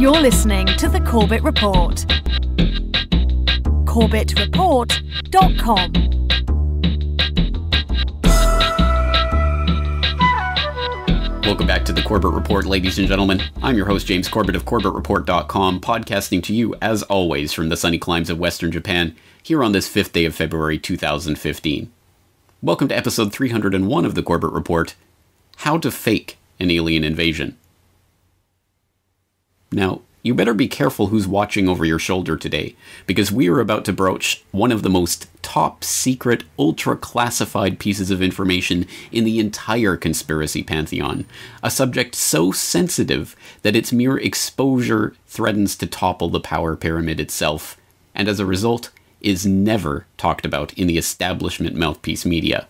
You're listening to The Corbett Report. CorbettReport.com. Welcome back to The Corbett Report, ladies and gentlemen. I'm your host, James Corbett of CorbettReport.com, podcasting to you, as always, from the sunny climes of Western Japan, here on this 5th day of February 2015. Welcome to episode 301 of The Corbett Report, How to Fake an Alien Invasion. Now, you better be careful who's watching over your shoulder today, because we are about to broach one of the most top-secret, ultra-classified pieces of information in the entire conspiracy pantheon, a subject so sensitive that its mere exposure threatens to topple the power pyramid itself, and as a result, is never talked about in the establishment mouthpiece media.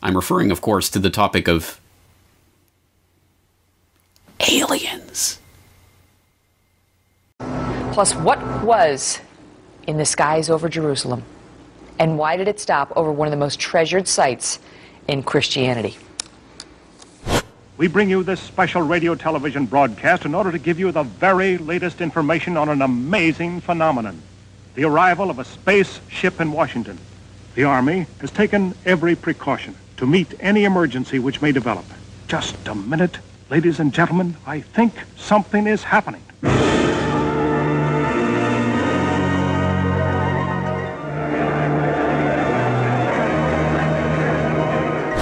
I'm referring, of course, to the topic of aliens. Plus, what was in the skies over Jerusalem? And why did it stop over one of the most treasured sites in Christianity? We bring you this special radio television broadcast in order to give you the very latest information on an amazing phenomenon, the arrival of a space ship in Washington. The Army has taken every precaution to meet any emergency which may develop. Just a minute, ladies and gentlemen, I think something is happening.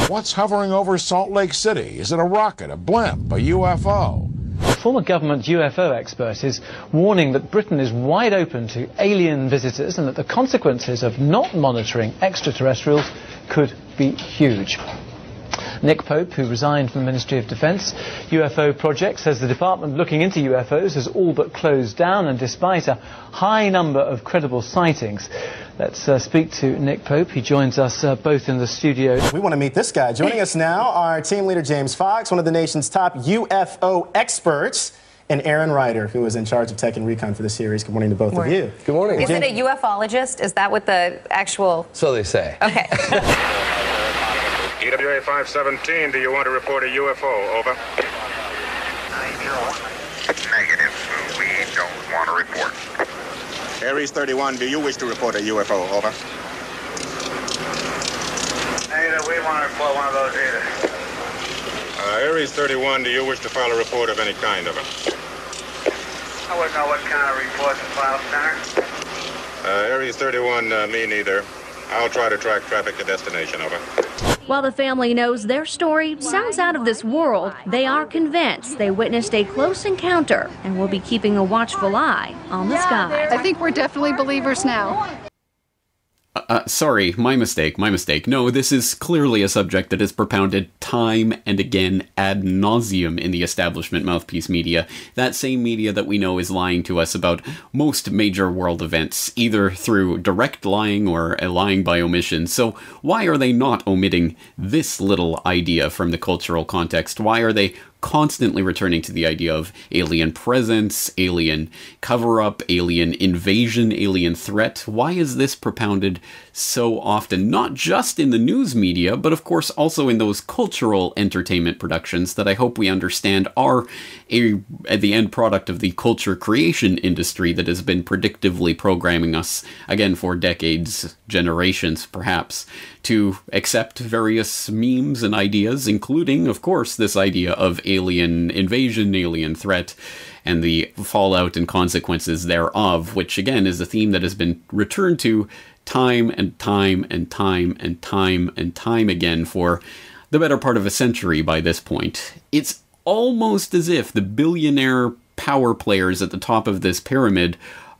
What's hovering over Salt Lake City? Is it a rocket, a blimp, a UFO? A former government UFO expert is warning that Britain is wide open to alien visitors and that the consequences of not monitoring extraterrestrials could be huge. Nick Pope, who resigned from the Ministry of Defence UFO project, says the department looking into UFOs has all but closed down, and despite a high number of credible sightings. Let's speak to Nick Pope. He joins us both in the studio. We want to meet this guy. Joining us now, our team leader James Fox, one of the nation's top UFO experts, and Aaron Ryder, who is in charge of tech and recon for the series. Good morning to both of you. Good morning. Is it a ufologist? Is that what the actual... So they say. Okay. EWA 517, do you want to report a UFO? Over. Negative. We don't want to report. Aries 31, do you wish to report a UFO? Over. Negative. We want to report one of those either. Aries 31, do you wish to file a report of any kind? Over. I wouldn't know what kind of report to file, Senator. Aries 31, me neither. I'll try to track traffic to destination. Over. While the family knows their story sounds out of this world, they are convinced they witnessed a close encounter and will be keeping a watchful eye on the sky. I think we're definitely believers now. Sorry, my mistake. No, this is clearly a subject that is propounded time and again ad nauseum in the establishment mouthpiece media. That same media that we know is lying to us about most major world events, either through direct lying or lying by omission. So why are they not omitting this little idea from the cultural context? Why are they constantly returning to the idea of alien presence, alien cover-up, alien invasion, alien threat? Why is this propounded so often, not just in the news media, but of course also in those cultural entertainment productions that I hope we understand are the end product of the culture creation industry that has been predictively programming us, again for decades, generations perhaps, to accept various memes and ideas, including, of course, this idea of alien invasion, alien threat, and the fallout and consequences thereof, which again is a theme that has been returned to time and time and time and time and time again for the better part of a century by this point. It's almost as if the billionaire power players at the top of this pyramid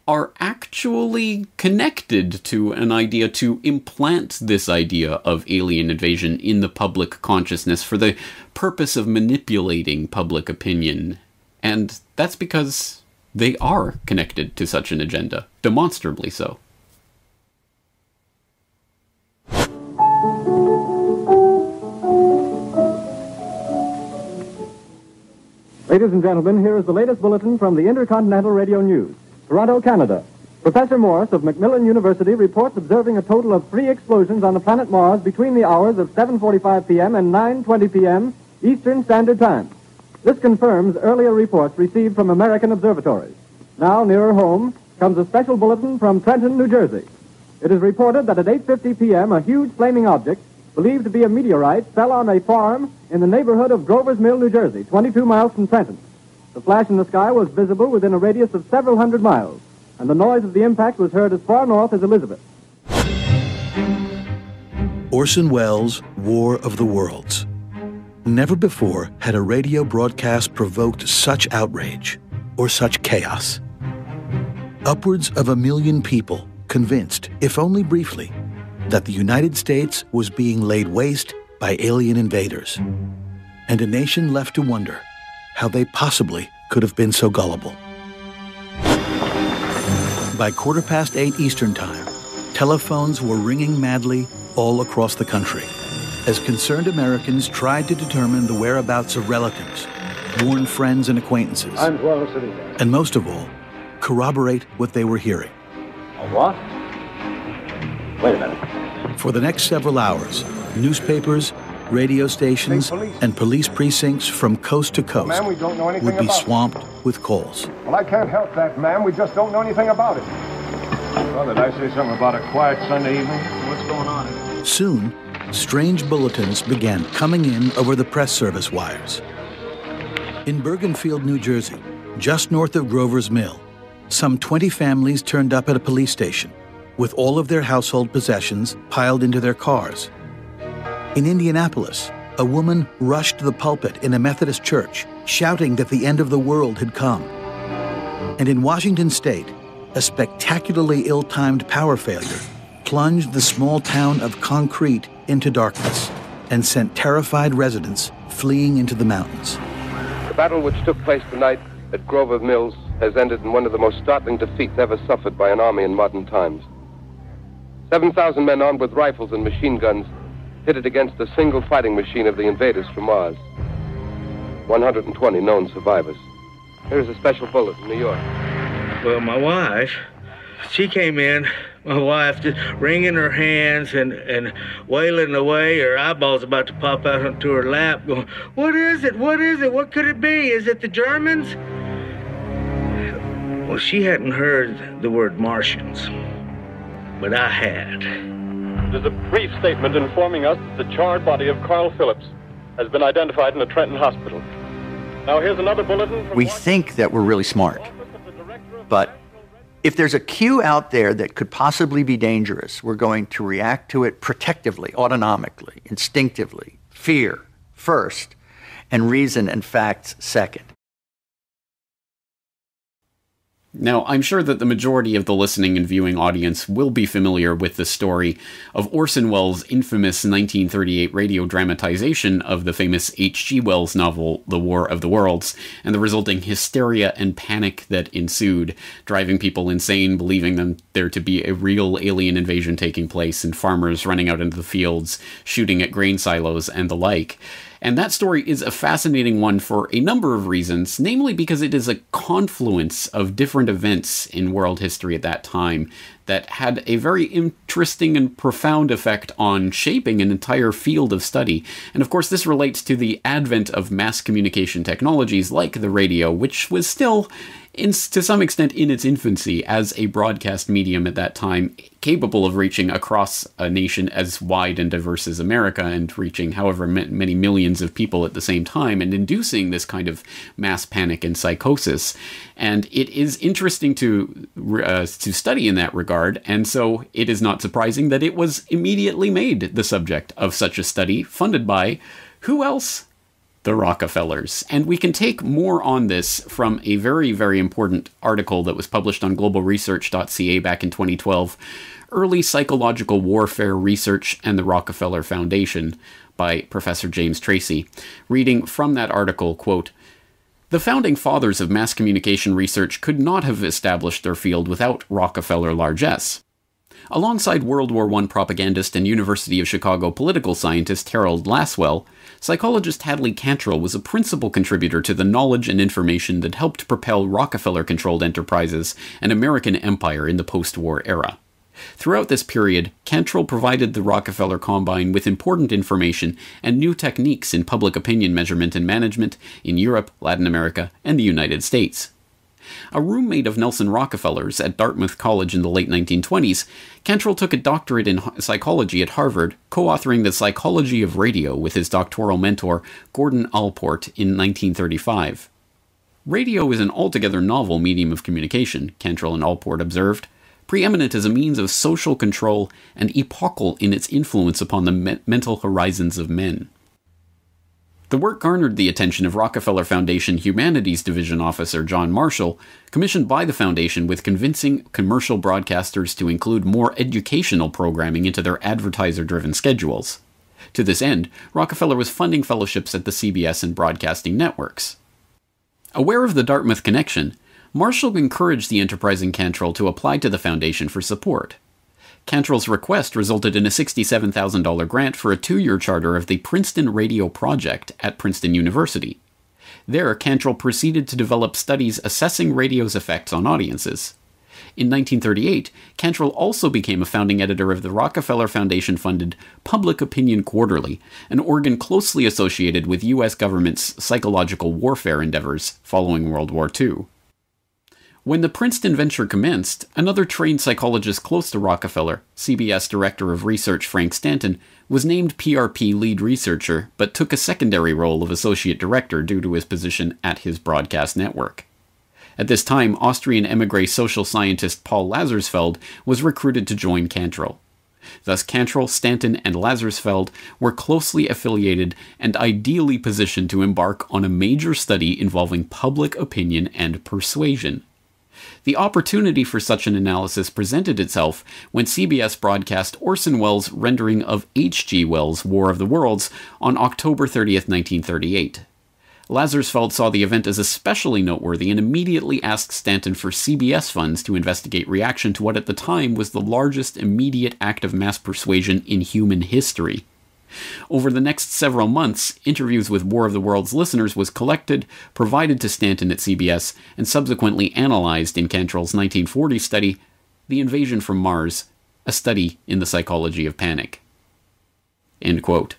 are actually connected to an idea to implant this idea of alien invasion in the public consciousness for the purpose of manipulating public opinion. And that's because they are connected to such an agenda, demonstrably so. Ladies and gentlemen, here is the latest bulletin from the Intercontinental Radio News. Toronto, Canada. Professor Morris of Macmillan University reports observing a total of 3 explosions on the planet Mars between the hours of 7:45 p.m. and 9:20 p.m. Eastern Standard Time. This confirms earlier reports received from American observatories. Now, nearer home, comes a special bulletin from Trenton, New Jersey. It is reported that at 8:50 p.m., a huge flaming object, believed to be a meteorite, fell on a farm in the neighborhood of Grover's Mill, New Jersey, 22 miles from Trenton. The flash in the sky was visible within a radius of several hundred miles, and the noise of the impact was heard as far north as Elizabeth. Orson Welles' War of the Worlds. Never before had a radio broadcast provoked such outrage or such chaos. Upwards of 1 million people convinced, if only briefly, that the United States was being laid waste by alien invaders, and a nation left to wonder how they possibly could have been so gullible. By 8:15 Eastern Time, telephones were ringing madly all across the country as concerned Americans tried to determine the whereabouts of relatives, warn friends and acquaintances, and most of all, corroborate what they were hearing. A what? Wait a minute. For the next several hours, newspapers, radio stations, and police precincts from coast to coast Ma'am, we don't know anything would be about it. swamped with calls. Well, I can't help that, ma'am. We just don't know anything about it. Well, did I say something about a quiet Sunday evening? What's going on? Soon, strange bulletins began coming in over the press service wires. In Bergenfield, New Jersey, just north of Grover's Mill, some 20 families turned up at a police station with all of their household possessions piled into their cars. In Indianapolis, a woman rushed to the pulpit in a Methodist church, shouting that the end of the world had come. And in Washington State, a spectacularly ill-timed power failure plunged the small town of Concrete into darkness and sent terrified residents fleeing into the mountains. The battle which took place tonight at Grover Mills has ended in one of the most startling defeats ever suffered by an army in modern times. 7,000 men armed with rifles and machine guns pitted against the single fighting machine of the invaders from Mars. 120 known survivors. Here's a special bullet from New York. Well, my wife, she came in, my wife just wringing her hands and wailing away, her eyeballs about to pop out onto her lap, going, "What is it? What is it? What could it be? Is it the Germans?" Well, she hadn't heard the word Martians, but I had. There's a brief statement informing us that the charred body of Carl Phillips has been identified in a Trenton hospital. Now here's another bulletin from We think that we're really smart, but if there's a cue out there that could possibly be dangerous, we're going to react to it protectively, autonomically, instinctively, fear first, and reason and facts second. Now, I'm sure that the majority of the listening and viewing audience will be familiar with the story of Orson Welles' infamous 1938 radio dramatization of the famous H.G. Wells novel, The War of the Worlds, and the resulting hysteria and panic that ensued, driving people insane, believing them there to be a real alien invasion taking place, and farmers running out into the fields, shooting at grain silos, and the like. And that story is a fascinating one for a number of reasons, namely because it is a confluence of different events in world history at that time that had a very interesting and profound effect on shaping an entire field of study. And of course, this relates to the advent of mass communication technologies like the radio, which was still, to some extent, in its infancy as a broadcast medium at that time, capable of reaching across a nation as wide and diverse as America and reaching however many millions of people at the same time and inducing this kind of mass panic and psychosis. And it is interesting to study in that regard, and so it is not surprising that it was immediately made the subject of such a study, funded by who else? The Rockefellers. And we can take more on this from a very, very important article that was published on globalresearch.ca back in 2012, Early Psychological Warfare Research and the Rockefeller Foundation, by Professor James Tracy. Reading from that article, quote, "The founding fathers of mass communication research could not have established their field without Rockefeller largesse. Alongside World War I propagandist and University of Chicago political scientist Harold Lasswell, psychologist Hadley Cantrell was a principal contributor to the knowledge and information that helped propel Rockefeller-controlled enterprises and American empire in the post-war era. Throughout this period, Cantrell provided the Rockefeller Combine with important information and new techniques in public opinion measurement and management in Europe, Latin America, and the United States. A roommate of Nelson Rockefeller's at Dartmouth College in the late 1920s, Cantrell took a doctorate in psychology at Harvard, co-authoring The Psychology of Radio with his doctoral mentor, Gordon Allport, in 1935. Radio is an altogether novel medium of communication, Cantrell and Allport observed, preeminent as a means of social control and epochal in its influence upon the mental horizons of men. The work garnered the attention of Rockefeller Foundation Humanities Division officer John Marshall, commissioned by the foundation with convincing commercial broadcasters to include more educational programming into their advertiser-driven schedules. To this end, Rockefeller was funding fellowships at the CBS and broadcasting networks. Aware of the Dartmouth connection, Marshall encouraged the enterprising Cantrell to apply to the foundation for support. Cantrell's request resulted in a $67,000 grant for a 2-year charter of the Princeton Radio Project at Princeton University. There, Cantrell proceeded to develop studies assessing radio's effects on audiences. In 1938, Cantrell also became a founding editor of the Rockefeller Foundation-funded Public Opinion Quarterly, an organ closely associated with U.S. government's psychological warfare endeavors following World War II. When the Princeton venture commenced, another trained psychologist close to Rockefeller, CBS Director of Research Frank Stanton, was named PRP lead researcher, but took a secondary role of associate director due to his position at his broadcast network. At this time, Austrian émigré social scientist Paul Lazarsfeld was recruited to join Cantrell. Thus, Cantrell, Stanton, and Lazarsfeld were closely affiliated and ideally positioned to embark on a major study involving public opinion and persuasion. The opportunity for such an analysis presented itself when CBS broadcast Orson Welles' rendering of H.G. Wells' War of the Worlds on October 30th, 1938. Lazarsfeld saw the event as especially noteworthy and immediately asked Stanton for CBS funds to investigate reaction to what at the time was the largest immediate act of mass persuasion in human history. Over the next several months, interviews with War of the Worlds listeners was collected, provided to Stanton at CBS, and subsequently analyzed in Cantrell's 1940 study, The Invasion from Mars, a study in the psychology of panic. End quote.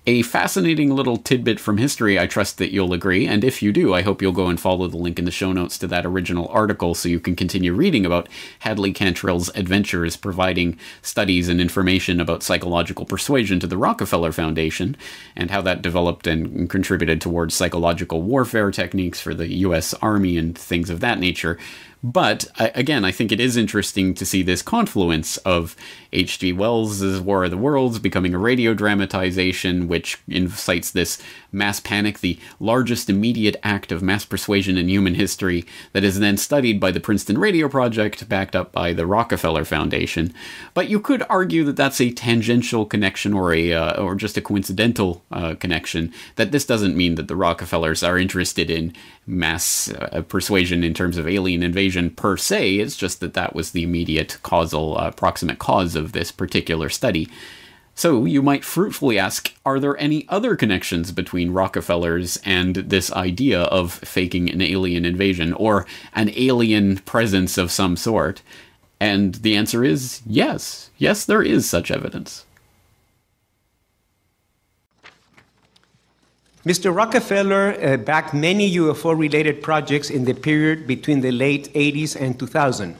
A fascinating little tidbit from history, I trust that you'll agree, and if you do, I hope you'll go and follow the link in the show notes to that original article so you can continue reading about Hadley Cantrell's adventures providing studies and information about psychological persuasion to the Rockefeller Foundation, and how that developed and contributed towards psychological warfare techniques for the U.S. Army and things of that nature. But, again, I think it is interesting to see this confluence of H.G. Wells' War of the Worlds becoming a radio dramatization, which incites this mass panic, the largest immediate act of mass persuasion in human history, that is then studied by the Princeton Radio Project, backed up by the Rockefeller Foundation. But you could argue that that's a tangential connection or just a coincidental connection, that this doesn't mean that the Rockefellers are interested in mass persuasion in terms of alien invasion per se. It's just that that was the immediate causal, proximate cause of this particular study. So you might fruitfully ask, are there any other connections between Rockefellers and this idea of faking an alien invasion or an alien presence of some sort? And the answer is yes. Yes, there is such evidence. Mr. Rockefeller backed many UFO-related projects in the period between the late 80s and 2000.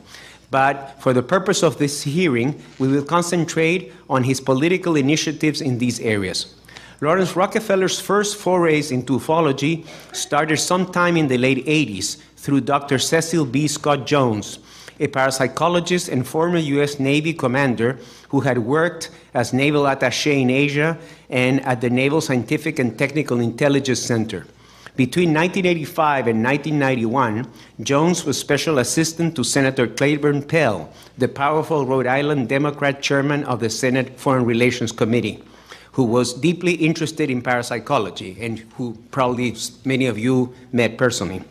But for the purpose of this hearing, we will concentrate on his political initiatives in these areas. Lawrence Rockefeller's first forays into ufology started sometime in the late 80s through Dr. Cecil B. Scott Jones, a parapsychologist and former U.S. Navy commander who had worked as naval attaché in Asia and at the Naval Scientific and Technical Intelligence Center. Between 1985 and 1991, Jones was special assistant to Senator Claiborne Pell, the powerful Rhode Island Democrat chairman of the Senate Foreign Relations Committee, who was deeply interested in parapsychology and who probably many of you met personally.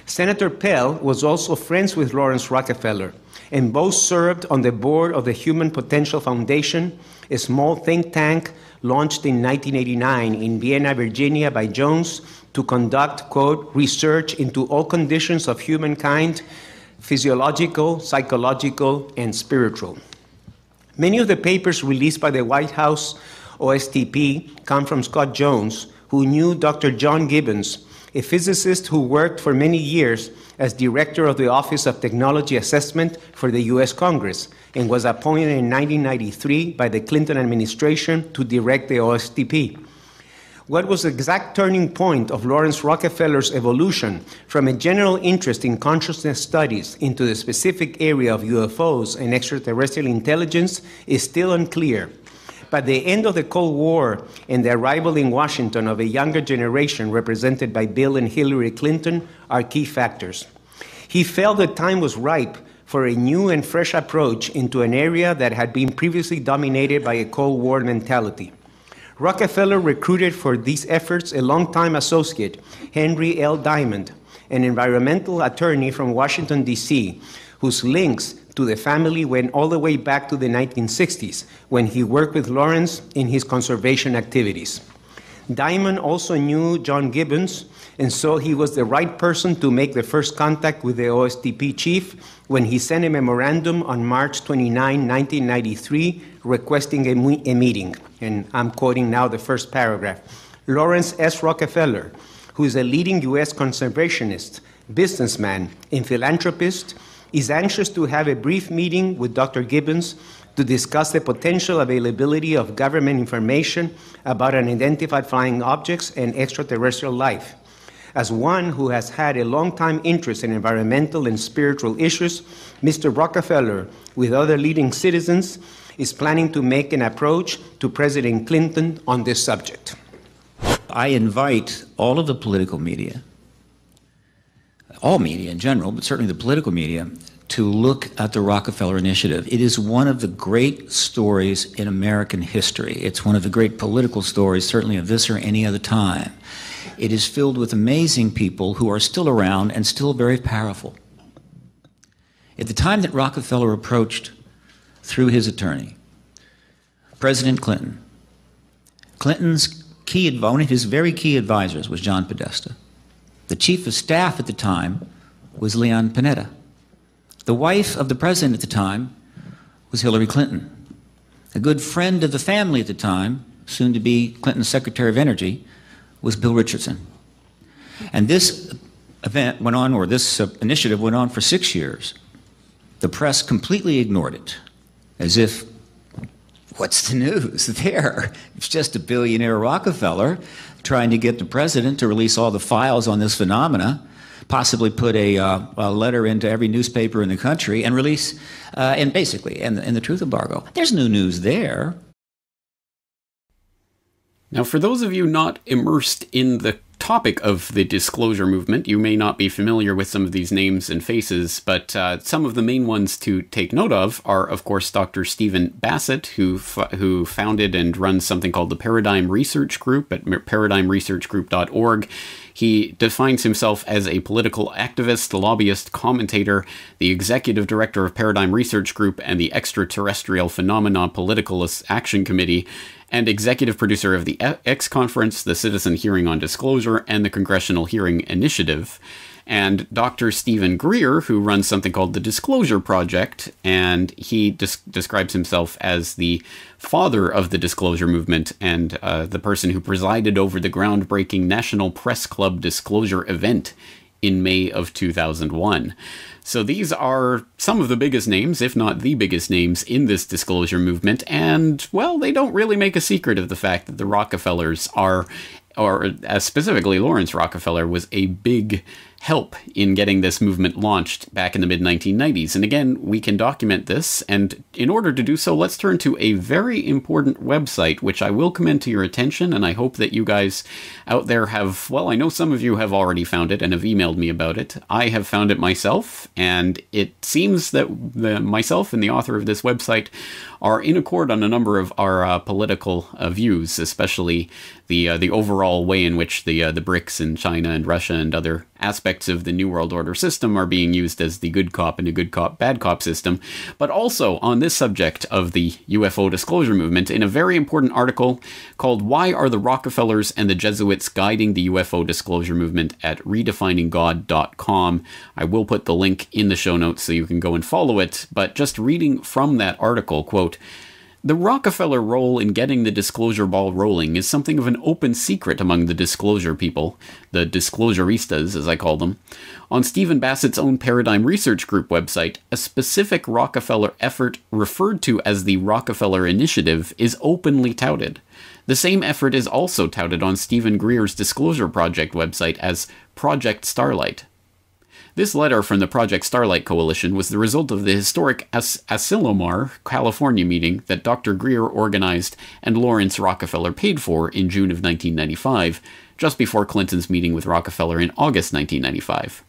Senator Pell was also friends with Lawrence Rockefeller, and both served on the board of the Human Potential Foundation, a small think tank launched in 1989 in Vienna, Virginia by Jones to conduct, quote, research into all conditions of humankind physiological, psychological, and spiritual. Many of the papers released by the White House OSTP come from Scott Jones, who knew Dr. John Gibbons, a physicist who worked for many years as director of the Office of Technology Assessment for the U.S. Congress and was appointed in 1993 by the Clinton administration to direct the OSTP. What was the exact turning point of Lawrence Rockefeller's evolution from a general interest in consciousness studies into the specific area of UFOs and extraterrestrial intelligence is still unclear. But the end of the Cold War and the arrival in Washington of a younger generation represented by Bill and Hillary Clinton are key factors. He felt the time was ripe for a new and fresh approach into an area that had been previously dominated by a Cold War mentality. Rockefeller recruited for these efforts a longtime associate, Henry L. Diamond, an environmental attorney from Washington, D.C., whose links to the family went all the way back to the 1960s, when he worked with Lawrence in his conservation activities. Diamond also knew John Gibbons, and so he was the right person to make the first contact with the OSTP chief when he sent a memorandum on March 29, 1993, requesting a meeting. And I'm quoting now the first paragraph. Lawrence S. Rockefeller, who is a leading U.S. conservationist, businessman, and philanthropist, is anxious to have a brief meeting with Dr. Gibbons to discuss the potential availability of government information about unidentified flying objects and extraterrestrial life. As one who has had a long-time interest in environmental and spiritual issues, Mr. Rockefeller, with other leading citizens, is planning to make an approach to President Clinton on this subject. I invite all of the political media, all media in general, but certainly the political media, to look at the Rockefeller Initiative. It is one of the great stories in American history. It's one of the great political stories, certainly of this or any other time. It is filled with amazing people who are still around and still very powerful. At the time that Rockefeller approached, through his attorney, President Clinton, Clinton's one of his very key advisors was John Podesta. The chief of staff at the time was Leon Panetta. The wife of the president at the time was Hillary Clinton. A good friend of the family at the time, soon to be Clinton's Secretary of Energy, was Bill Richardson. And this event went on, or this initiative went on for 6 years. The press completely ignored it, as if, what's the news there? It's just a billionaire Rockefeller trying to get the president to release all the files on this phenomena, possibly put a letter into every newspaper in the country and release, and the truth embargo. There's no news there. Now, for those of you not immersed in the topic of the disclosure movement, you may not be familiar with some of these names and faces, but some of the main ones to take note of are, of course, Dr. Stephen Bassett, who founded and runs something called the Paradigm Research Group at paradigmresearchgroup.org. He defines himself as a political activist, lobbyist, commentator, the executive director of Paradigm Research Group and the Extraterrestrial Phenomena Political Action Committee, and executive producer of the X Conference, the Citizen Hearing on Disclosure, and the Congressional Hearing Initiative. And Dr. Stephen Greer, who runs something called the Disclosure Project, and he describes himself as the father of the disclosure movement and the person who presided over the groundbreaking National Press Club disclosure event in May of 2001. So these are some of the biggest names, if not the biggest names, in this disclosure movement, and, well, they don't really make a secret of the fact that the Rockefellers are, or specifically Lawrence Rockefeller, was a big help in getting this movement launched back in the mid-1990s. And again, we can document this, and in order to do so, let's turn to a very important website, which I will commend to your attention, and I hope that you guys out there have, well, I know some of you have already found it and have emailed me about it. I have found it myself, and it seems that myself and the author of this website are in accord on a number of our political views, especially the overall way in which the BRICS and China and Russia and other aspects aspects of the New World Order system are being used as the good cop and a good cop, bad cop system, but also on this subject of the UFO disclosure movement in a very important article called Why Are the Rockefellers and the Jesuits Guiding the UFO Disclosure Movement at redefininggod.com. I will put the link in the show notes so you can go and follow it, but just reading from that article, quote, "The Rockefeller role in getting the disclosure ball rolling is something of an open secret among the disclosure people, the disclosuristas, as I call them. On Stephen Bassett's own Paradigm Research Group website, a specific Rockefeller effort referred to as the Rockefeller Initiative is openly touted. The same effort is also touted on Stephen Greer's Disclosure Project website as Project Starlight. This letter from the Project Starlight Coalition was the result of the historic Asilomar, California meeting that Dr. Greer organized and Lawrence Rockefeller paid for in June of 1995, just before Clinton's meeting with Rockefeller in August 1995.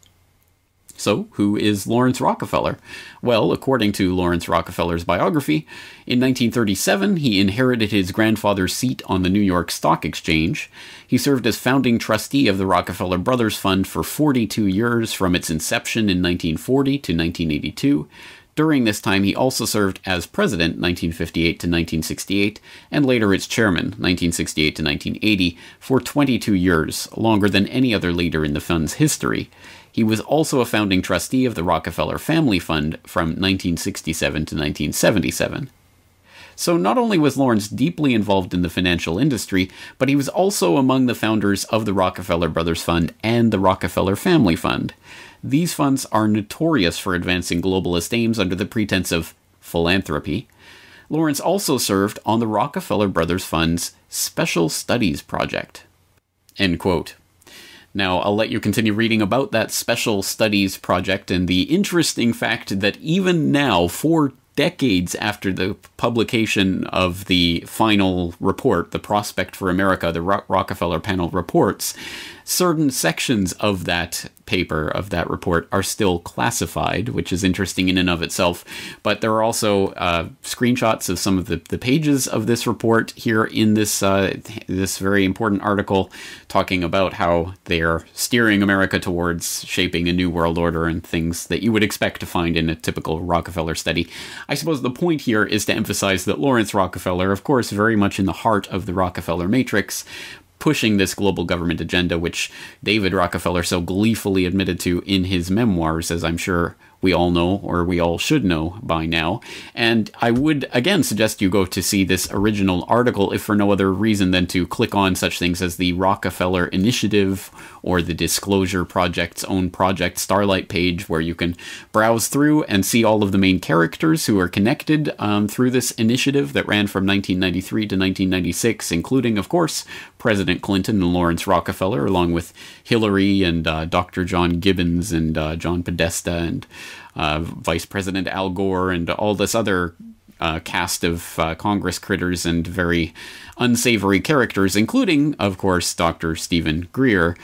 So, who is Lawrence Rockefeller? Well, according to Lawrence Rockefeller's biography, in 1937 he inherited his grandfather's seat on the New York Stock Exchange. He served as founding trustee of the Rockefeller Brothers Fund for 42 years from its inception in 1940 to 1982. During this time, he also served as president 1958 to 1968, and later its chairman 1968 to 1980, for 22 years, longer than any other leader in the fund's history. He was also a founding trustee of the Rockefeller Family Fund from 1967 to 1977. So not only was Lawrence deeply involved in the financial industry, but he was also among the founders of the Rockefeller Brothers Fund and the Rockefeller Family Fund. These funds are notorious for advancing globalist aims under the pretense of philanthropy. Lawrence also served on the Rockefeller Brothers Fund's Special Studies Project." End quote. Now, I'll let you continue reading about that Special Studies Project and the interesting fact that even now, 4 decades after the publication of the final report, the Prospect for America, the Rockefeller Panel reports, certain sections of that paper, of that report, are still classified, which is interesting in and of itself. But there are also screenshots of some of the pages of this report here in this this very important article, talking about how they are steering America towards shaping a new world order and things that you would expect to find in a typical Rockefeller study. I suppose the point here is to emphasize that Lawrence Rockefeller, of course, very much in the heart of the Rockefeller matrix, pushing this global government agenda, which David Rockefeller so gleefully admitted to in his memoirs, as I'm sure we all know, or we all should know by now. And I would, again, suggest you go to see this original article, if for no other reason than to click on such things as the Rockefeller Initiative or the Disclosure Project's own Project Starlight page, where you can browse through and see all of the main characters who are connected through this initiative that ran from 1993 to 1996, including, of course, President Clinton and Lawrence Rockefeller, along with Hillary and Dr. John Gibbons and John Podesta and Vice President Al Gore and all this other cast of Congress critters and very unsavory characters, including, of course, Dr. Stephen Greer,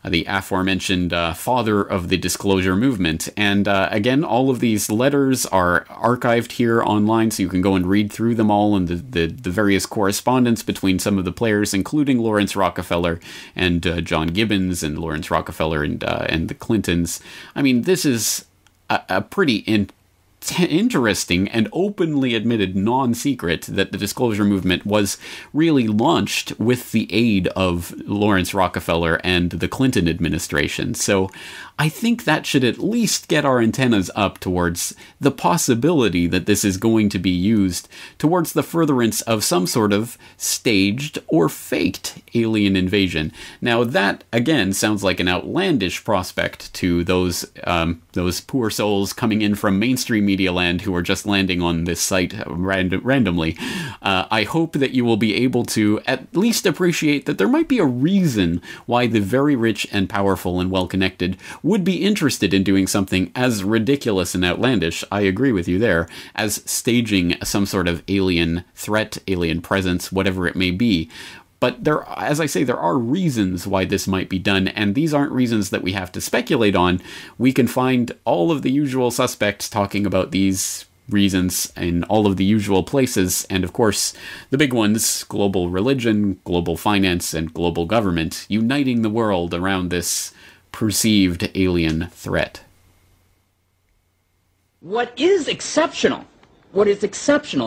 the aforementioned father of the disclosure movement. And again, all of these letters are archived here online, so you can go and read through them all, and the various correspondence between some of the players, including Lawrence Rockefeller and John Gibbons and Lawrence Rockefeller and the Clintons. I mean, this is a pretty interesting and openly admitted non-secret that the disclosure movement was really launched with the aid of Lawrence Rockefeller and the Clinton administration. So I think that should at least get our antennas up towards the possibility that this is going to be used towards the furtherance of some sort of staged or faked alien invasion. Now that, again, sounds like an outlandish prospect to those poor souls coming in from mainstream media land who are just landing on this site randomly. I hope that you will be able to at least appreciate that there might be a reason why the very rich and powerful and well-connected would be interested in doing something as ridiculous and outlandish, I agree with you there, as staging some sort of alien threat, alien presence, whatever it may be. But there, as I say, there are reasons why this might be done, and these aren't reasons that we have to speculate on. We can find all of the usual suspects talking about these reasons in all of the usual places, and of course, the big ones, global religion, global finance, and global government, uniting the world around this perceived alien threat. What is exceptional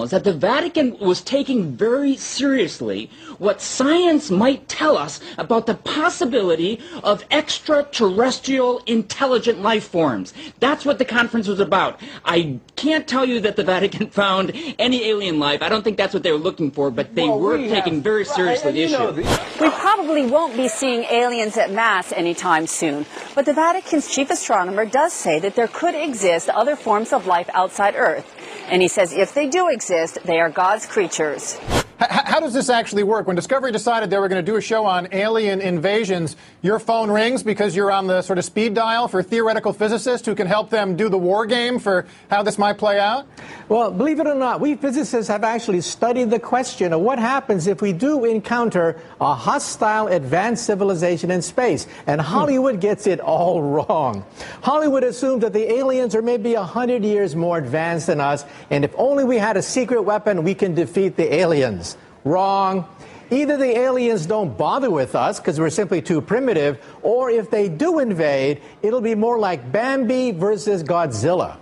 is that the Vatican was taking very seriously what science might tell us about the possibility of extraterrestrial intelligent life forms. That's what the conference was about. I can't tell you that the Vatican found any alien life. I don't think that's what they were looking for, but they were taking very seriously the issue. We probably won't be seeing aliens at mass anytime soon, but the Vatican's chief astronomer does say that there could exist other forms of life outside Earth. And he says if they do exist, they are God's creatures. How does this actually work? When Discovery decided they were going to do a show on alien invasions, your phone rings because you're on the sort of speed dial for theoretical physicists who can help them do the war game for how this might play out? Well, believe it or not, we physicists have actually studied the question of what happens if we do encounter a hostile advanced civilization in space. And Hollywood gets it all wrong. Hollywood assumes that the aliens are maybe 100 years more advanced than us, and if only we had a secret weapon, we can defeat the aliens. Wrong. Either the aliens don't bother with us because we're simply too primitive, or if they do invade, it'll be more like Bambi versus Godzilla.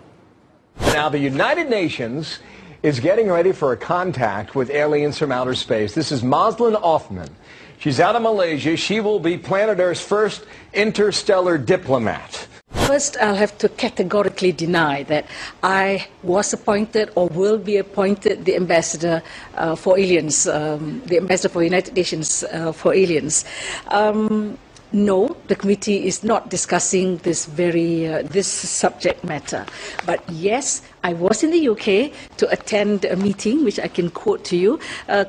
Now, the United Nations is getting ready for a contact with aliens from outer space. This is Moslin Othman. She's out of Malaysia. She will be planet Earth's first interstellar diplomat. First, I'll have to categorically deny that I was appointed or will be appointed the ambassador for aliens, the ambassador for United Nations for aliens. No, the committee is not discussing this this subject matter. But yes, I was in the UK to attend a meeting, which I can quote to you,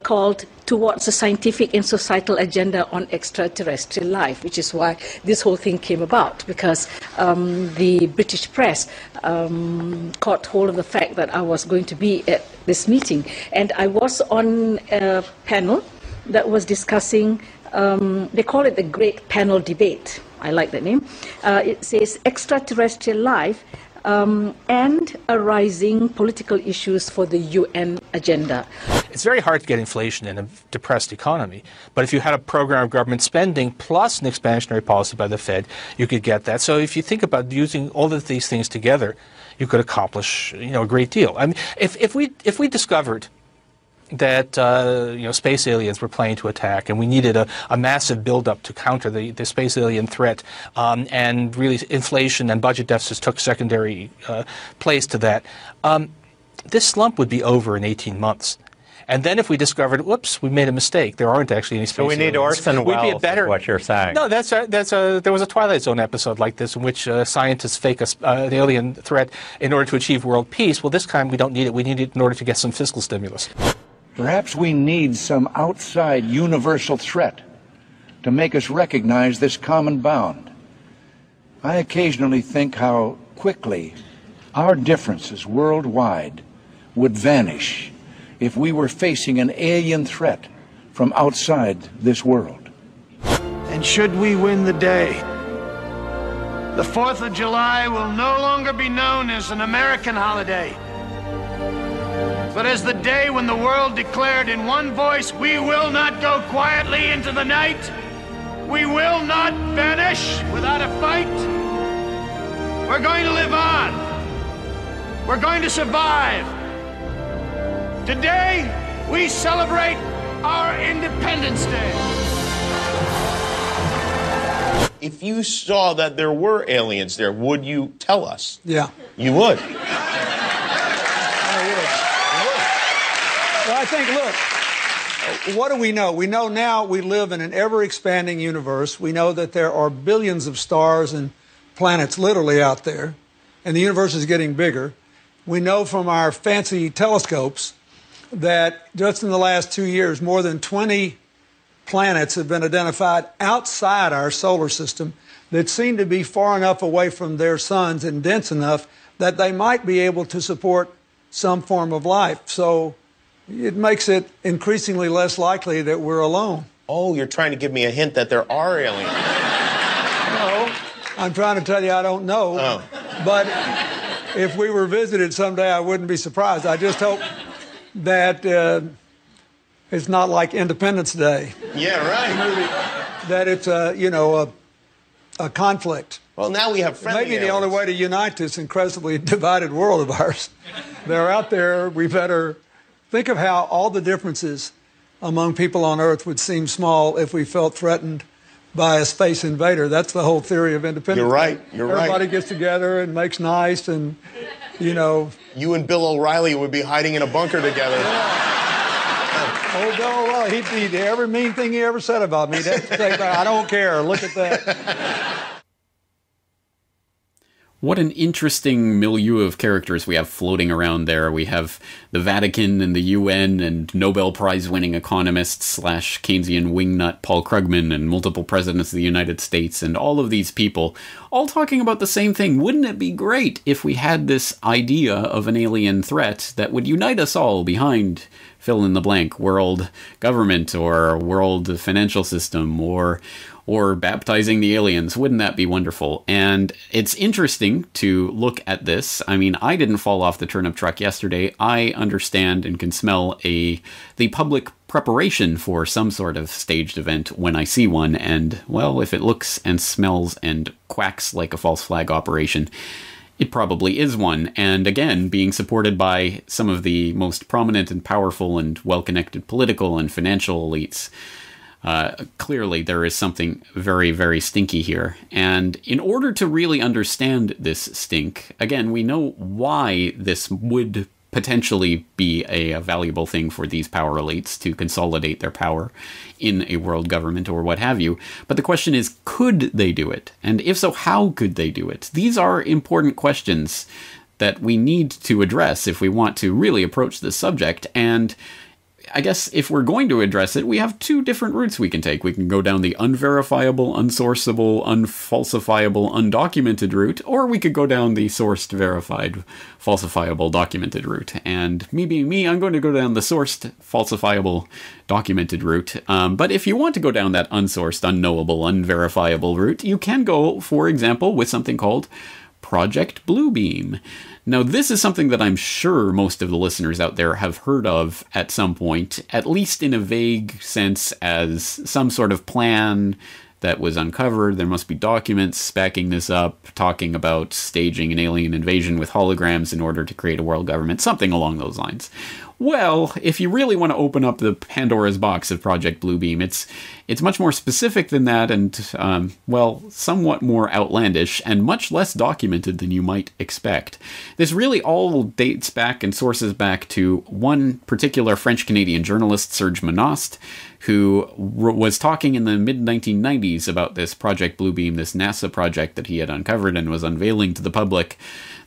called Towards a Scientific and Societal Agenda on Extraterrestrial Life, which is why this whole thing came about, because the British press caught hold of the fact that I was going to be at this meeting. And I was on a panel that was discussing, they call it the Great Panel Debate. I like that name. It says extraterrestrial life and arising political issues for the UN agenda. It's very hard to get inflation in a depressed economy, but if you had a program of government spending plus an expansionary policy by the Fed, you could get that. So if you think about using all of these things together, you could accomplish, a great deal. I mean, if we discovered that space aliens were planning to attack, and we needed a massive buildup to counter the space alien threat, and really inflation and budget deficits took secondary place to that, this slump would be over in 18 months. And then if we discovered, whoops, we made a mistake, there aren't actually any space aliens. So we need Orson Welles, is what you're saying. No, there was a Twilight Zone episode like this in which scientists fake an alien threat in order to achieve world peace. Well, this time we don't need it. We need it in order to get some fiscal stimulus. Perhaps we need some outside universal threat to make us recognize this common bound. I occasionally think how quickly our differences worldwide would vanish if we were facing an alien threat from outside this world. And should we win the day, the 4th of July will no longer be known as an American holiday, but as the day when the world declared in one voice, we will not go quietly into the night. We will not vanish without a fight. We're going to live on. We're going to survive. Today, we celebrate our Independence Day. If you saw that there were aliens there, would you tell us? Yeah. You would? Well, I think, look, what do we know? We know now we live in an ever-expanding universe. We know that there are billions of stars and planets literally out there, and the universe is getting bigger. We know from our fancy telescopes that just in the last 2 years, more than 20 planets have been identified outside our solar system that seem to be far enough away from their suns and dense enough that they might be able to support some form of life. So it makes it increasingly less likely that we're alone. Oh, you're trying to give me a hint that there are aliens. No, I'm trying to tell you I don't know. Oh. But if we were visited someday, I wouldn't be surprised. I just hope that it's not like Independence Day. Yeah, right. That it's a a conflict. Well, now we have friendly Maybe the only way to unite this incredibly divided world of ours. They're out there. We better think of how all the differences among people on Earth would seem small if we felt threatened by a space invader. That's the whole theory of independence. You're right. You're right. Everybody gets together and makes nice, and, you know. You and Bill O'Reilly would be hiding in a bunker together. Oh, Bill O'Reilly, he'd every mean thing he ever said about me. I don't care. Look at that. What an interesting milieu of characters we have floating around there. We have the Vatican and the UN and Nobel Prize-winning economists / Keynesian wingnut Paul Krugman and multiple presidents of the United States and all of these people all talking about the same thing. Wouldn't it be great if we had this idea of an alien threat that would unite us all behind fill in the blank world government or world financial system or baptizing the aliens? Wouldn't that be wonderful? And it's interesting to look at this. I mean, I didn't fall off the turnip truck yesterday. I understand and can smell the public preparation for some sort of staged event when I see one. And, well, if it looks and smells and quacks like a false flag operation, it probably is one. And again, being supported by some of the most prominent and powerful and well-connected political and financial elites. Clearly, there is something very, very stinky here. And in order to really understand this stink, again, we know why this would potentially be a valuable thing for these power elites to consolidate their power in a world government or what have you. But the question is, could they do it? And if so, how could they do it? These are important questions that we need to address if we want to really approach this subject. And I guess if we're going to address it, we have two different routes we can take. We can go down the unverifiable, unsourceable, unfalsifiable, undocumented route, or we could go down the sourced, verified, falsifiable, documented route. And me being me, I'm going to go down the sourced, falsifiable, documented route. But if you want to go down that unsourced, unknowable, unverifiable route, you can go, for example, with something called Project Bluebeam. Now, this is something that I'm sure most of the listeners out there have heard of at some point, at least in a vague sense as some sort of plan that was uncovered. There must be documents backing this up, talking about staging an alien invasion with holograms in order to create a world government, something along those lines. Well, if you really want to open up the Pandora's box of Project Bluebeam, it's much more specific than that and, well, somewhat more outlandish and much less documented than you might expect. This really all dates back and sources back to one particular French-Canadian journalist, Serge Monast, who was talking in the mid-1990s about this Project Bluebeam, this NASA project that he had uncovered and was unveiling to the public,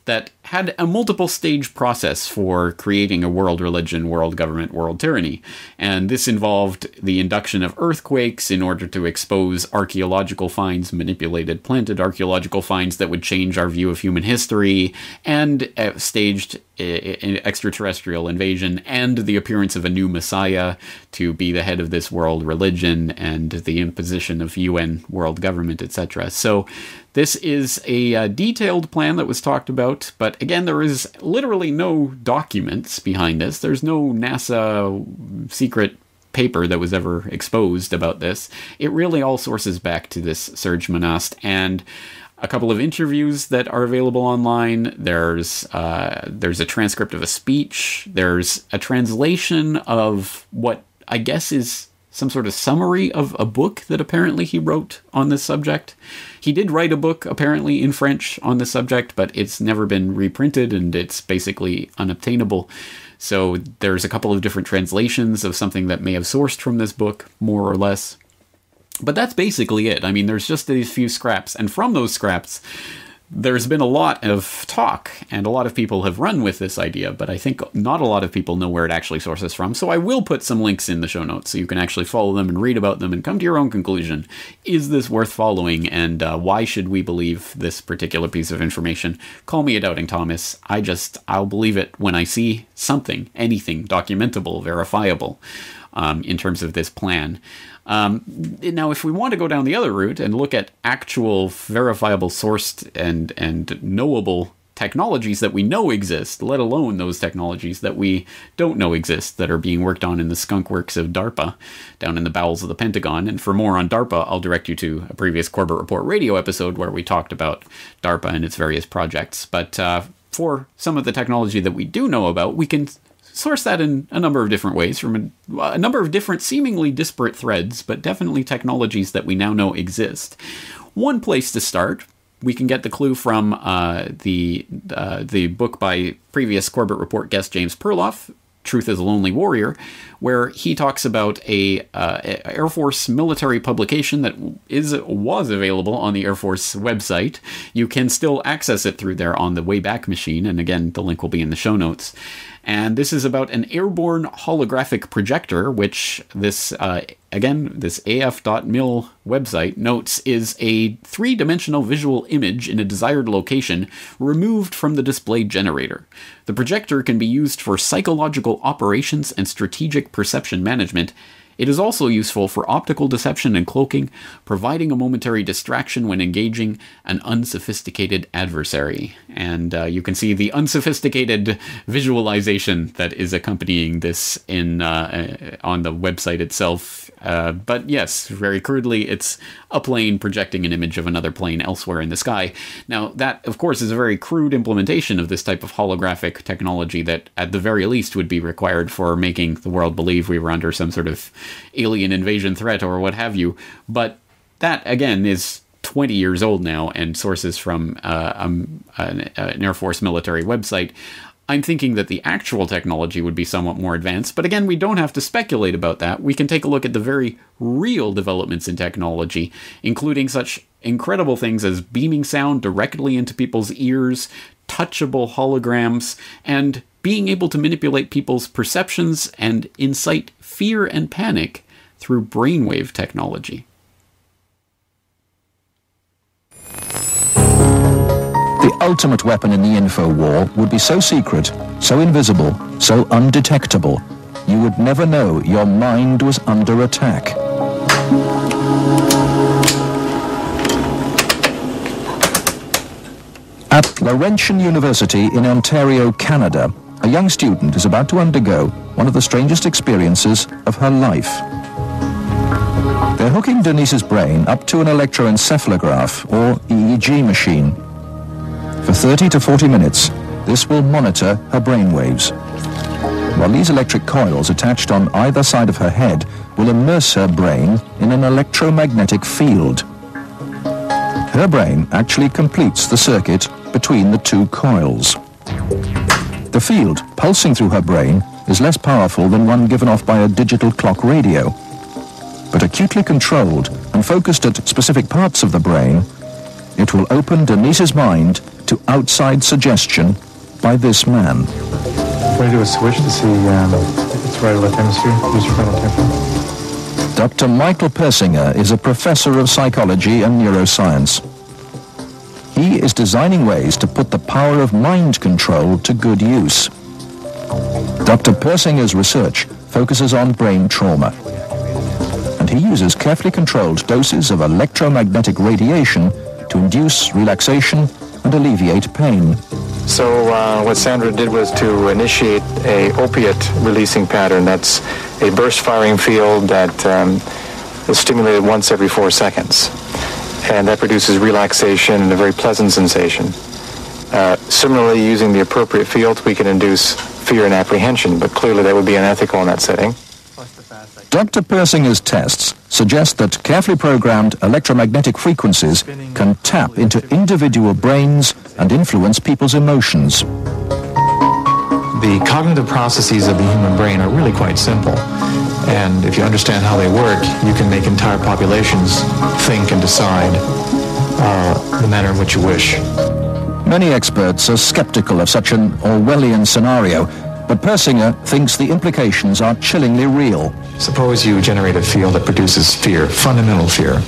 that had a multiple stage process for creating a world religion, world government, world tyranny. And this involved the induction of earthquakes in order to expose archaeological finds, manipulated, planted archaeological finds that would change our view of human history, and staged extraterrestrial invasion, and the appearance of a new messiah to be the head of this world religion, and the imposition of UN world government, etc. So this is a detailed plan that was talked about, but again, there is literally no documents behind this. There's no NASA secret paper that was ever exposed about this. It really all sources back to this Serge Monast and a couple of interviews that are available online. There's a transcript of a speech. There's a translation of what I guess is some sort of summary of a book that apparently he wrote on this subject. He did write a book, apparently, in French on this subject, but it's never been reprinted, and it's basically unobtainable. So there's a couple of different translations of something that may have sourced from this book, more or less. But that's basically it. I mean, there's just these few scraps, and from those scraps, there's been a lot of talk, and a lot of people have run with this idea, but I think not a lot of people know where it actually sources from, so I will put some links in the show notes so you can actually follow them and read about them and come to your own conclusion. Is this worth following, and why should we believe this particular piece of information? Call me a doubting Thomas. I'll believe it when I see something, anything documentable, verifiable, in terms of this plan. Now, if we want to go down the other route and look at actual verifiable, sourced, and knowable technologies that we know exist, let alone those technologies that we don't know exist that are being worked on in the skunk works of DARPA down in the bowels of the Pentagon. And for more on DARPA, I'll direct you to a previous Corbett Report radio episode where we talked about DARPA and its various projects. But for some of the technology that we do know about, we can source that in a number of different ways from a number of different seemingly disparate threads, but definitely technologies that we now know exist. One place to start, we can get the clue from the book by previous Corbett Report guest James Perloff, Truth is a Lonely Warrior, where he talks about a Air Force military publication that was available on the Air Force website. You can still access it through there on the Wayback Machine, and again, the link will be in the show notes. And this is about an airborne holographic projector, which this af.mil website notes is a three-dimensional visual image in a desired location removed from the display generator. The projector can be used for psychological operations and strategic perception management. It is also useful for optical deception and cloaking, providing a momentary distraction when engaging an unsophisticated adversary. And you can see the unsophisticated visualization that is accompanying this on the website itself. But yes, very crudely, it's a plane projecting an image of another plane elsewhere in the sky. Now, that, of course, is a very crude implementation of this type of holographic technology that, at the very least, would be required for making the world believe we were under some sort of alien invasion threat or what have you. But that, again, is 20 years old now and sources from an Air Force military website. I'm thinking that the actual technology would be somewhat more advanced, but again, we don't have to speculate about that. We can take a look at the very real developments in technology, including such incredible things as beaming sound directly into people's ears, touchable holograms, and being able to manipulate people's perceptions and incite fear and panic through brainwave technology. The ultimate weapon in the info war would be so secret, so invisible, so undetectable, you would never know your mind was under attack. At Laurentian University in Ontario, Canada, a young student is about to undergo one of the strangest experiences of her life. They're hooking Denise's brain up to an electroencephalograph, or EEG machine. For 30 to 40 minutes, this will monitor her brainwaves, while these electric coils attached on either side of her head will immerse her brain in an electromagnetic field. Her brain actually completes the circuit between the two coils. The field pulsing through her brain is less powerful than one given off by a digital clock radio, but acutely controlled and focused at specific parts of the brain, it will open Denise's mind to outside suggestion by this man. When you do a switch to see if it's right or left hemisphere, use your frontal temporal. Dr. Michael Persinger is a professor of psychology and neuroscience. He is designing ways to put the power of mind control to good use. Dr. Persinger's research focuses on brain trauma, and he uses carefully controlled doses of electromagnetic radiation to induce relaxation and alleviate pain. So what Sandra did was to initiate a opiate releasing pattern. That's a burst firing field that is stimulated once every 4 seconds. And that produces relaxation and a very pleasant sensation. Similarly, using the appropriate fields, we can induce fear and apprehension, but clearly that would be unethical in that setting. Dr. Persinger's tests suggest that carefully programmed electromagnetic frequencies can tap into individual brains and influence people's emotions. The cognitive processes of the human brain are really quite simple. And if you understand how they work, you can make entire populations think and decide the manner in which you wish. Many experts are skeptical of such an Orwellian scenario, but Persinger thinks the implications are chillingly real. Suppose you generate a field that produces fear, fundamental fear,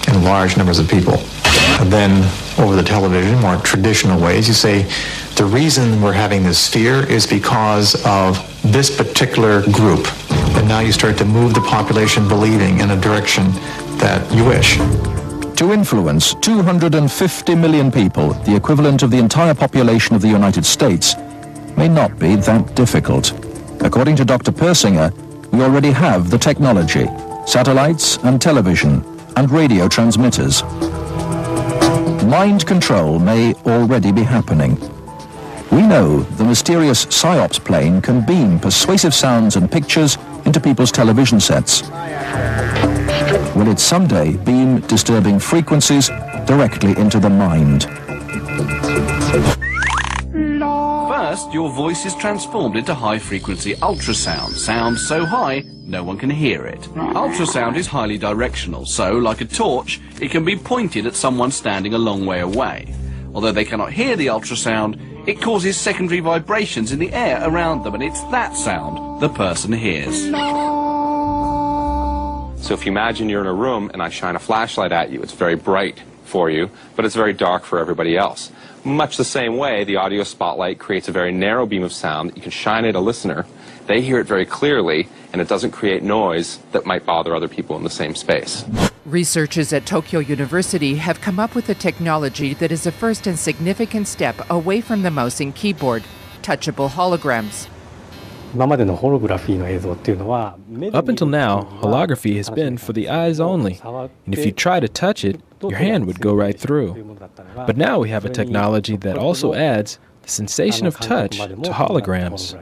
in large numbers of people. And then, over the television, more traditional ways, you say, the reason we're having this fear is because of this particular group. And now you start to move the population believing in a direction that you wish. To influence 250 million people, the equivalent of the entire population of the United States, may not be that difficult. According to Dr. Persinger, we already have the technology, satellites and television and radio transmitters. Mind control may already be happening. We know the mysterious PSYOPs plane can beam persuasive sounds and pictures into people's television sets. Will it someday beam disturbing frequencies directly into the mind? First, your voice is transformed into high-frequency ultrasound, sound so high no one can hear it. Ultrasound is highly directional, so, like a torch, it can be pointed at someone standing a long way away. Although they cannot hear the ultrasound, it causes secondary vibrations in the air around them, and it's that sound the person hears. So if you imagine you're in a room and I shine a flashlight at you, it's very bright for you, but it's very dark for everybody else. Much the same way, the audio spotlight creates a very narrow beam of sound that you can shine at a listener. They hear it very clearly, and it doesn't create noise that might bother other people in the same space. Researchers at Tokyo University have come up with a technology that is a first and significant step away from the mouse and keyboard, touchable holograms. Up until now, holography has been for the eyes only, and if you try to touch it, your hand would go right through. But now we have a technology that also adds the sensation of touch to holograms.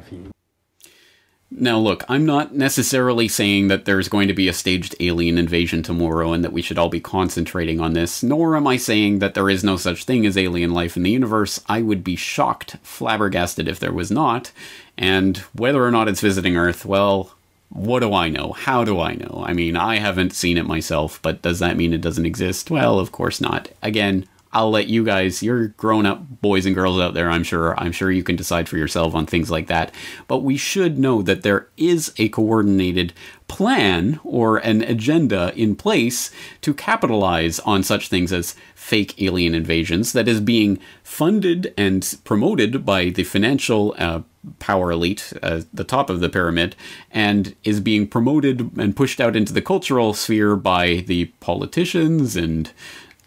Now look, I'm not necessarily saying that there's going to be a staged alien invasion tomorrow and that we should all be concentrating on this, nor am I saying that there is no such thing as alien life in the universe. I would be shocked, flabbergasted if there was not, and whether or not it's visiting Earth, well, what do I know? How do I know? I mean, I haven't seen it myself, but does that mean it doesn't exist? Well, of course not. Again, I'll let you guys, you're grown-up boys and girls out there, I'm sure you can decide for yourself on things like that. But we should know that there is a coordinated plan or an agenda in place to capitalize on such things as fake alien invasions that is being funded and promoted by the financial power elite, the top of the pyramid, and is being promoted and pushed out into the cultural sphere by the politicians and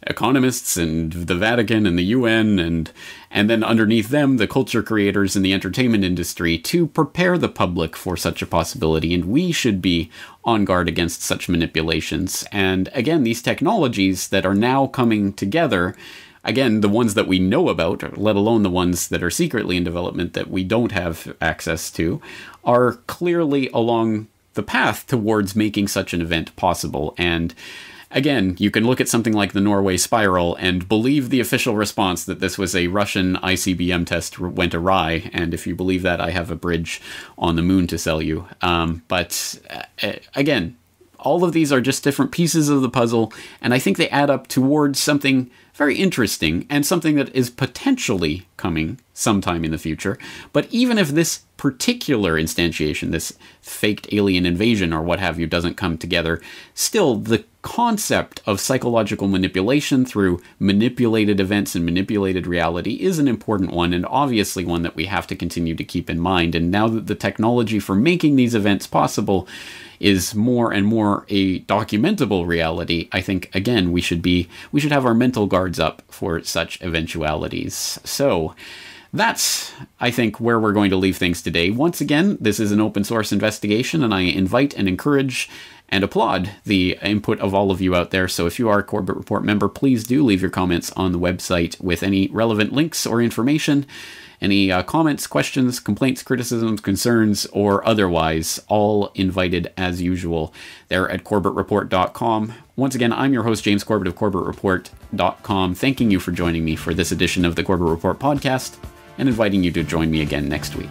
economists and the Vatican and the UN and then underneath them the culture creators in the entertainment industry to prepare the public for such a possibility, and we should be on guard against such manipulations. And again, these technologies that are now coming together, again, the ones that we know about, let alone the ones that are secretly in development that we don't have access to, are clearly along the path towards making such an event possible. And again, you can look at something like the Norway spiral and believe the official response that this was a Russian ICBM test went awry, and if you believe that, I have a bridge on the moon to sell you. But again, all of these are just different pieces of the puzzle, and I think they add up towards something very interesting and something that is potentially coming sometime in the future. But even if this particular instantiation, this faked alien invasion or what have you, doesn't come together, still the concept of psychological manipulation through manipulated events and manipulated reality is an important one, and obviously one that we have to continue to keep in mind. And now that the technology for making these events possible is more and more a documentable reality, I think, again, we should have our mental guards up for such eventualities. So that's, I think, where we're going to leave things today. Once again, this is an open source investigation, and I invite and encourage and applaud the input of all of you out there. So if you are a Corbett Report member, please do leave your comments on the website with any relevant links or information. Any comments, questions, complaints, criticisms, concerns, or otherwise, all invited as usual there at CorbettReport.com. Once again, I'm your host, James Corbett of CorbettReport.com, thanking you for joining me for this edition of the Corbett Report podcast, and inviting you to join me again next week.